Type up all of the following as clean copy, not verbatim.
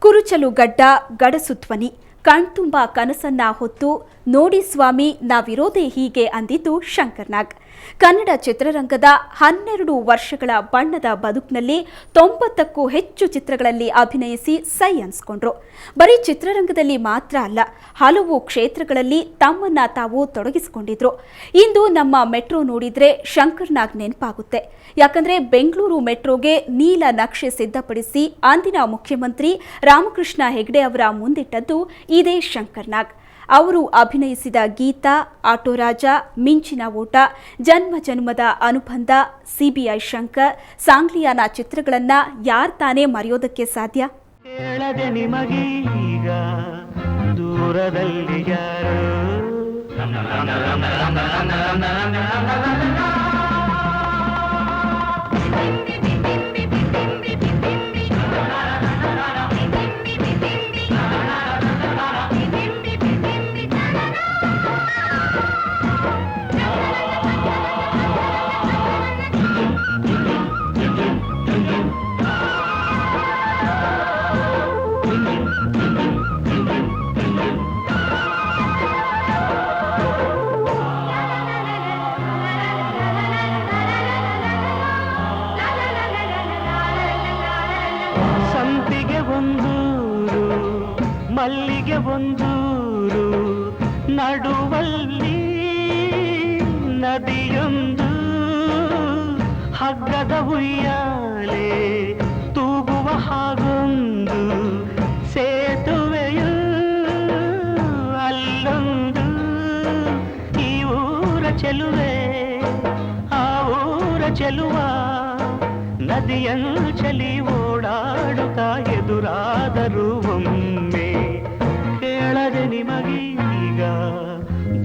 ಕುರುಚಲು ಗಡ್ಡ ಗಡಸು ಧ್ವನಿ ಕಣ್ತುಂಬ ಕನಸನ್ನ ಹೊತ್ತು ನೋಡಿ ಸ್ವಾಮಿ ನಾವಿರೋದೇ ಹೀಗೆ ಅಂದಿದ್ದು ಶಂಕರ್ ನಾಗ್. ಕನ್ನಡ ಚಿತ್ರರಂಗದ 12 ವರ್ಷಗಳ ಬಣ್ಣದ ಬದುಕಿನಲ್ಲಿ 90ಕ್ಕೂ ಹೆಚ್ಚು ಚಿತ್ರಗಳಲ್ಲಿ ಅಭಿನಯಿಸಿ ಸೈ ಅನ್ಸ್ಕೊಂಡ್ರು. ಬರೀ ಚಿತ್ರರಂಗದಲ್ಲಿ ಮಾತ್ರ ಅಲ್ಲ, ಹಲವು ಕ್ಷೇತ್ರಗಳಲ್ಲಿ ತಮ್ಮನ್ನ ತಾವು ತೊಡಗಿಸಿಕೊಂಡಿದ್ರು. ಇಂದು ನಮ್ಮ ಮೆಟ್ರೋ ನೋಡಿದ್ರೆ ಶಂಕರ್ ನಾಗ್ ನೆನಪಾಗುತ್ತೆ. ಯಾಕಂದ್ರೆ ಬೆಂಗಳೂರು ಮೆಟ್ರೋಗೆ ನೀಲ ನಕ್ಷೆ ಸಿದ್ಧಪಡಿಸಿ ಅಂದಿನ ಮುಖ್ಯಮಂತ್ರಿ ರಾಮಕೃಷ್ಣ ಹೆಗಡೆ ಅವರ ಮುಂದಿಟ್ಟದ್ದು ಇದೇ ಶಂಕರ್ ನಾಗ್. ಅವರು ಅಭಿನಯಿಸಿದ ಗೀತಾ, ಆಟೋ ರಾಜ, ಮಿಂಚಿನ ಓಟ, ಜನ್ಮ ಜನ್ಮದ ಅನುಬಂಧ, ಸಿಬಿಐ ಶಂಕರ್, ಸಾಂಗ್ಲಿಯಾನ ಚಿತ್ರಗಳನ್ನ ಯಾರ್ ತಾನೇ ಮರೆಯೋದಕ್ಕೆ ಸಾಧ್ಯ? ಕೇಳದೆ ನಿಮಗೀಗ ದೂರದಲ್ಲಿ ಯಾರು ಮಲ್ಲಿಗೆ ಒಂದೂರು ನಡುವಲ್ಲಿ ನದಿಯೊಂದು ಹಗ್ಗದ ಉಯ್ಯಾಲೆ ತೂಗುವ ಹಾಗೊಂದು ಸೇತುವೆಯು ಅಲ್ಲೊಂದು ಈ ಊರ ಚೆಲುವೆ ಆ ಊರ ಚೆಲುವ ನದಿಯನ್ನು ಚಲಿ ಓಡಾಡುತ್ತಾ ಎದುರಾದರೂ ಒಮ್ಮೆ ಕೇಳದೆ ನಿಮಗೀಗ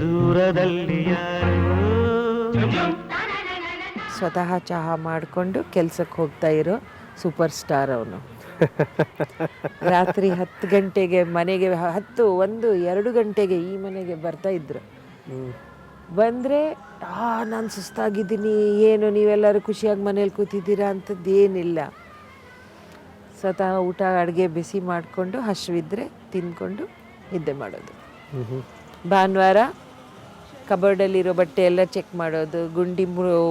ದೂರದಲ್ಲಿ ಯಾರು. ಸ್ವತಃ ಚಹಾ ಮಾಡಿಕೊಂಡು ಕೆಲಸಕ್ಕೆ ಹೋಗ್ತಾ ಇರೋ ಸೂಪರ್ ಸ್ಟಾರ್ ಅವನು. ರಾತ್ರಿ 10 ಗಂಟೆಗೆ ಮನೆಗೆ 10, 1, 2 ಗಂಟೆಗೆ ಈ ಮನೆಗೆ ಬರ್ತಾ ಇದ್ರು. ಬಂದರೆ ನಾನು ಸುಸ್ತಾಗಿದ್ದೀನಿ, ಏನು ನೀವೆಲ್ಲರೂ ಖುಷಿಯಾಗಿ ಮನೇಲಿ ಕೂತಿದ್ದೀರಾ ಅಂಥದ್ದೇನಿಲ್ಲ. ಸ್ವತಃ ಊಟ ಅಡುಗೆ ಬಿಸಿ ಮಾಡಿಕೊಂಡು ಹಸಿವಿದ್ರೆ ತಿಂದ್ಕೊಂಡು ನಿದ್ದೆ ಮಾಡೋದು. ಭಾನುವಾರ ಕಬೋರ್ಡಲ್ಲಿರೋ ಬಟ್ಟೆ ಎಲ್ಲ ಚೆಕ್ ಮಾಡೋದು, ಗುಂಡಿ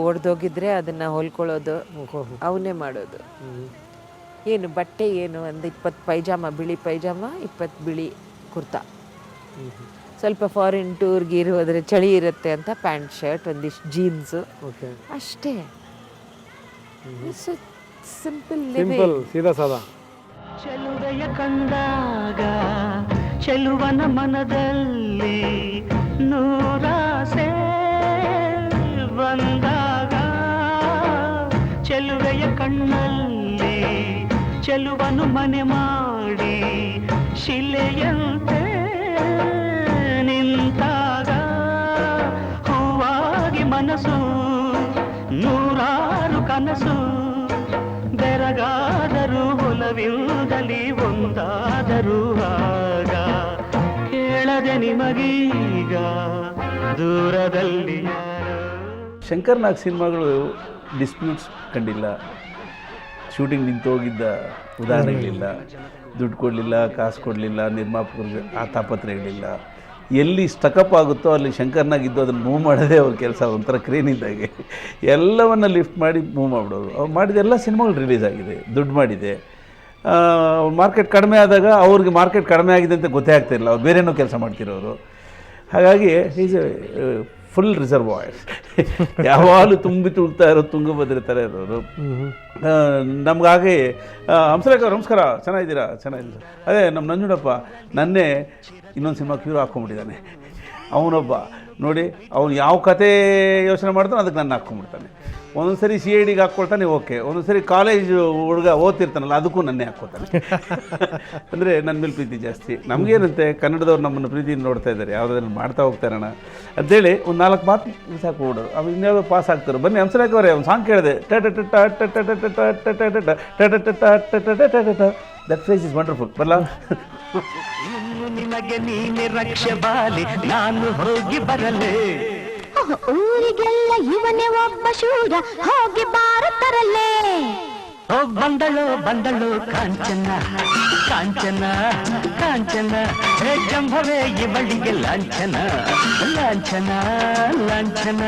ಒಡೆದೋಗಿದ್ರೆ ಅದನ್ನು ಹೊಲ್ಕೊಳ್ಳೋದು ಅವನ್ನೇ ಮಾಡೋದು. ಏನು ಬಟ್ಟೆ ಏನು ಒಂದು 20 ಪೈಜಾಮ, ಬಿಳಿ ಪೈಜಾಮ, 20 ಬಿಳಿ ಕುರ್ತಾ. ಸ್ವಲ್ಪ ಫಾರಿನ್ ಟೂರ್ಗೆ ಹೋದರೆ ಚಳಿ ಇರುತ್ತೆ ಅಂತ ಪ್ಯಾಂಟ್ ಶರ್ಟ್, ಒಂದಿಷ್ಟು ಜೀನ್ಸು, ಅಷ್ಟೇ. ಸಿಂಪಲ್ ಸೀದಾ ಸಾದಾ. ಚೆಲುವೆಯ ಕಂಡಾಗ ಚೆಲುವನ ಮನದಲ್ಲಿ ನೂರಾಸೆ ಬಂದಾಗ, ಚೆಲುವೆಯ ಕಣ್ಣಲ್ಲಿ ಚೆಲುವನು ಮನೆ ಮಾಡಿ ಶಿಲೆಯಂತೆ ನಿಂತಾಗ, ಹೂವಾಗಿ ಮನಸ್ಸು ನೂರಾರು ಕನಸು ಬೆರಗಾದರೂ ಒಲವಿಲ್ಲದಲಿ ಒಂದಾದರೂ ಆಗ ಕೇಳದೆ ನಿಮಗೀಗ ದೂರದಲ್ಲಿ ಯಾರು. ಶಂಕರ್ ನಾಗ್ ಸಿನಿಮಾಗಳು ಡಿಸ್ಪ್ಯೂಟ್ಸ್ ಕಂಡಿಲ್ಲ, ಶೂಟಿಂಗ್ ನಿಂತೋಗಿದ್ದ ಉದಾಹರಣೆಗಳಿಲ್ಲ, ದುಡ್ಡು ಕೊಡಲಿಲ್ಲ, ಕಾಸು ಕೊಡಲಿಲ್ಲ, ನಿರ್ಮಾಪಕರಿಗೆ ಆ ತಾಪತ್ರೆಗಳಿಲ್ಲ. ಎಲ್ಲಿ ಸ್ಟಕಪ್ ಆಗುತ್ತೋ ಅಲ್ಲಿ ಶಂಕರ್ ನಾಗ್ ಇದ್ದು ಅದನ್ನು ಮೂವ್ ಮಾಡೋದೇ ಅವ್ರ ಕೆಲಸ. ಒಂಥರ ಕ್ರೇನಿದ್ದಾಗೆ ಎಲ್ಲವನ್ನು ಲಿಫ್ಟ್ ಮಾಡಿ ಮೂವ್ ಮಾಡಿಬಿಡೋದು. ಅವ್ರು ಮಾಡಿದ ಎಲ್ಲ ಸಿನಿಮಾಗಳು ರಿಲೀಸ್ ಆಗಿದೆ, ದುಡ್ಡು ಮಾಡಿದೆ. ಮಾರ್ಕೆಟ್ ಕಡಿಮೆ ಆದಾಗ ಅವ್ರಿಗೆ ಮಾರ್ಕೆಟ್ ಕಡಿಮೆ ಆಗಿದೆ ಅಂತ ಗೊತ್ತೇ ಆಗ್ತಿರಲಿಲ್ಲ, ಅವ್ರು ಬೇರೇನೋ ಕೆಲಸ ಮಾಡ್ತಿರೋರು. ಹಾಗಾಗಿ ಈಸ್ ಎ ಫುಲ್ ರಿಸರ್ವಾಯರ್. ಯಾವಾಗಲೂ ತುಂಬಿ ತುಳ್ತಾ ಇರೋದು, ತುಂಗಭದ್ರೆ ಥರ ಇರೋರು. ನಮಗಾಗೆ ಹಂಸಲೇಖ ನಮಸ್ಕಾರ, ಚೆನ್ನಾಗಿದ್ದೀರಾ? ಚೆನ್ನಾಗಿದ್ದೀರ. ಅದೇ ನಮ್ಮ ನಂಜುಂಡಪ್ಪ ನನ್ನೇ ಇನ್ನೊಂದು ಸಿನಿಮಾ ಕ್ಯೂರ್ ಹಾಕ್ಕೊಂಬಿಟ್ಟಿದ್ದಾನೆ. ಅವನೊಬ್ಬ ನೋಡಿ, ಅವನು ಯಾವ ಕತೆ ಯೋಚನೆ ಮಾಡ್ತಾನೆ ಅದಕ್ಕೆ ನನ್ನ ಹಾಕ್ಕೊಂಬಿಡ್ತಾನೆ. ಒಂದೊಂದು ಸರಿ CIDಗೆ ಹಾಕ್ಕೊಳ್ತಾನೆ, ಓಕೆ. ಒಂದೊಂದು ಸರಿ ಕಾಲೇಜ್ ಹುಡುಗ ಓದ್ತಿರ್ತಾನಲ್ಲ ಅದಕ್ಕೂ ನನ್ನೇ ಹಾಕ್ಕೊತಾನೆ. ಅಂದರೆ ನನ್ನ ಮೇಲೆ ಪ್ರೀತಿ ಜಾಸ್ತಿ. ನಮಗೇನಂತೆ ಕನ್ನಡದವ್ರು ನಮ್ಮನ್ನು ಪ್ರೀತಿಯಿಂದ ನೋಡ್ತಾ ಇದ್ದಾರೆ, ಯಾವುದಾದ್ರು ಮಾಡ್ತಾ ಹೋಗ್ತಾರಣ ಅಂತೇಳಿ ಒಂದು 4 ಮಾತು ಸಾಕು ಓಡೋರು. ಅವು ಇನ್ಯಾವುದೋ ಪಾಸ್ ಆಗ್ತಾರೆ. ಬನ್ನಿ ಹಂಸಲೇಖ ಅವರೇ ಒಂದು ಸಾಂಗ್ ಕೇಳಿದೆ, ದಟ್ ಫ್ರೇಸ್ ಇಸ್ ವಂಡರ್ಫುಲ್. ಬರಲ್ಲ ನಿನಗೆ ನೀನೆ ರಕ್ಷೆ ಬಾಲಿ, ನಾನು ಹೋಗಿ ಬರಲೇ. ಊರಿಗೆಲ್ಲ ಇವನೇ ಒಬ್ಬ ಶೂರ, ಹೋಗಿ ಬಾರುತ್ತರಲ್ಲೇ. ಬಂದಳು ಬಂದಳು ಕಾಂಚನ ಕಾಂಚನ ಕಾಂಚನ, ಹೇ ಜಂಭವೇ ಇವಳಿಗೆ ಲಾಂಛನ ಲಾಂಛನ ಲಾಂಛನ.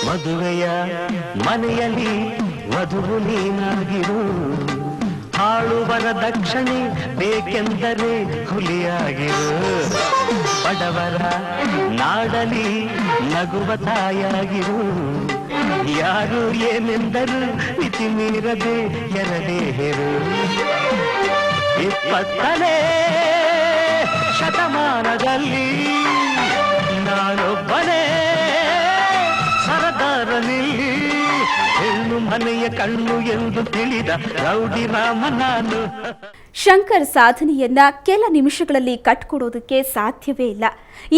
ಮದುವೆಯ ಮನೆಯಲ್ಲಿ ವಧುವು ನೀನಾಗಿರು, ಆಳುವರ ದಕ್ಷಿಣೆ ಬೇಕೆಂದರೆ ಹುಲಿಯಾಗಿರು. ಬಡವರ ನಾಡಲಿ ನಗುವ ತಾಯಾಗಿರು, ಯಾರು ಏನೆಂದರು ಮಿತಿ ಮೀರದೆ ಎರಡೇ ಹೆರು. 20ನೇ ಶತಮಾನದಲ್ಲಿ ನಾನೊಬ್ಬನೇ ಸರದಾರನಿಲ್ಲಿ, ಹೆಣ್ಣು ಮನೆಯ ಕಣ್ಣು ಎಂದು ತಿಳಿದ ರೌಡಿ ರಾಮ ನಾನು. ಶಂಕರ್ ಸಾಧನೆಯನ್ನ ಕೆಲ ನಿಮಿಷಗಳಲ್ಲಿ ಕಟ್ಕೊಡೋದಕ್ಕೆ ಸಾಧ್ಯವೇ ಇಲ್ಲ.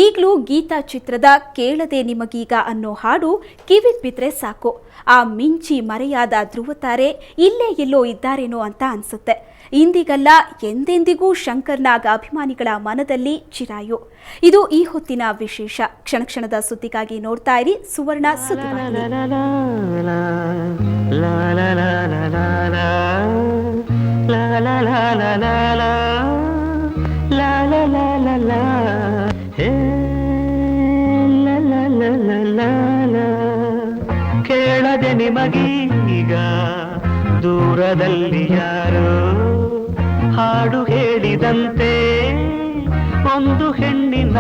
ಈಗಲೂ ಗೀತಾ ಚಿತ್ರದ ಕೇಳದೆ ನಿಮಗೀಗ ಅನ್ನೋ ಹಾಡು ಕಿವಿ ಬಿದ್ರೆ ಸಾಕು, ಆ ಮಿಂಚಿ ಮರೆಯಾದ ಧ್ರುವತಾರೆ ಇಲ್ಲೇ ಎಲ್ಲೋ ಇದ್ದಾರೇನೋ ಅಂತ ಅನ್ಸುತ್ತೆ. ಇಂದಿಗಲ್ಲ ಎಂದೆಂದಿಗೂ ಶಂಕರ್ನಾಗ್ ಅಭಿಮಾನಿಗಳ ಮನದಲ್ಲಿ ಚಿರಾಯು. ಇದು ಈ ಹೊತ್ತಿನ ವಿಶೇಷ. ಕ್ಷಣ ಕ್ಷಣದ ಸುದ್ದಿಗಾಗಿ ನೋಡ್ತಾ ಇರಿ ಸುವರ್ಣ ಸುದ್ದಿವಾಹಿನಿ. ಕೇಳದೆ ನಿಮಗೀಗ ದೂರದಲ್ಲಿ ಯಾರೋ ಹಾಡು ಹೇಳಿದಂತೆ ಒಂದು ಹೆಣ್ಣಿನ